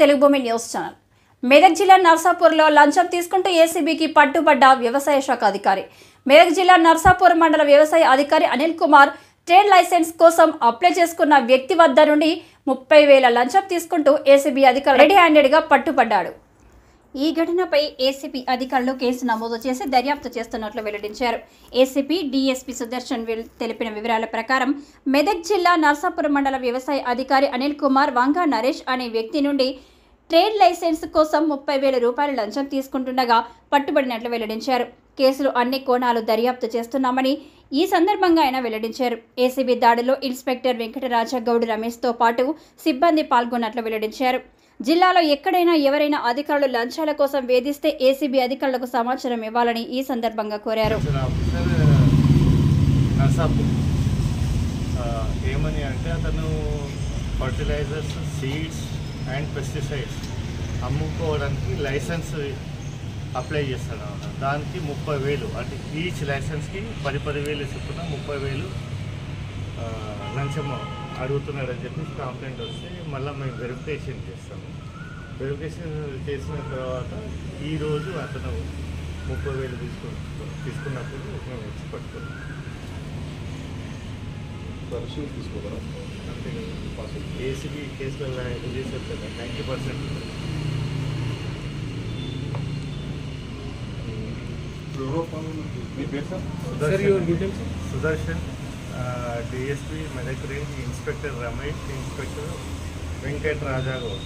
తెలుగు భూమి news channel. Medak జిల్లా నర్సాపూర్లో లంచం తీసుకుంటూ ఏసీబీకి పట్టుబడ్డ వ్యవసాయ శాఖ అధికారి. మెదక్ జిల్లా నర్సాపూర్ మండల వ్యవసాయ అధికారి అనిల్ కుమార్ ట్రేడ్ లైసెన్స్ కోసం అప్లై చేసుకున్న వ్యక్తి వద్ద నుండి 30,000 లంచం తీసుకుంటూ ఏసీబీ అధికారులు రెడీ హ్యాండెడ్గా పట్టుబడ్డాడు. ఈ ఘటనపై ఏసీపీ అధికారులు కేసు నమోదు చేసి దర్యాప్తు చేస్తున్నట్లు వెల్లడించారు. ఏసీపీ డీఎస్పీ సుదర్శన్ తెలిపిన వివరాల ప్రకారం మెదక్ జిల్లా నర్సాపూర్ మండల వ్యవసాయ అధికారి అనిల్ కుమార్ వంగా నరేష్ అనే వ్యక్తి నుండి ట్రేడ్ లైసెన్స్ కోసం 30,000 రూపాయల లంచం తీసుకుంటుండగా పట్టుబడినట్లు వెల్లడించారు. కేసులు అన్ని కోణాలు దర్యాప్తు చేస్తున్నామని ఈ సందర్భంగా ఆయన వెల్లడించారు. ఏసీబీ దాడిలో ఇన్స్పెక్టర్ వెంకటరాజగౌడ్ రమేష్తో పాటు సిబ్బంది పాల్గొన్నట్లు వెల్లడించారు. జిల్లాలో ఎక్కడైనా ఎవరైనా అధికారులు లంచాల కోసం వేధిస్తే ఏసీబీ అధికారులకు సమాచారం ఇవ్వాలని ఈ సందర్భంగా కోరారు. ఏమని అంటే అతను ఫర్టిలైజర్స్, సీడ్స్ అండ్ పెస్టిసైడ్స్ అమ్ముకోవడానికి లైసెన్స్ అప్లై చేస్తాడు. దానికి 30,000 అంటే ఈచ్ లైసెన్స్కి 10,000 చొప్పున 30,000 లంచం అడుగుతున్నాడని చెప్పి కంప్లైంట్ వస్తే మళ్ళీ మేము వెరిఫికేషన్ చేస్తాము. వెరిఫికేషన్ చేసిన తర్వాత ఈరోజు అతను 30,000 తీసుకున్నప్పుడు మేము వచ్చి పట్టుకున్నాం. తీసుకోగలం అంతే కదా, ఏసీబీ కేసులలో రిలీజ్ అవుతుంది 90%. Sudarshan, DSP Medak range, inspector Ramesh, inspector Venkatarajgoud.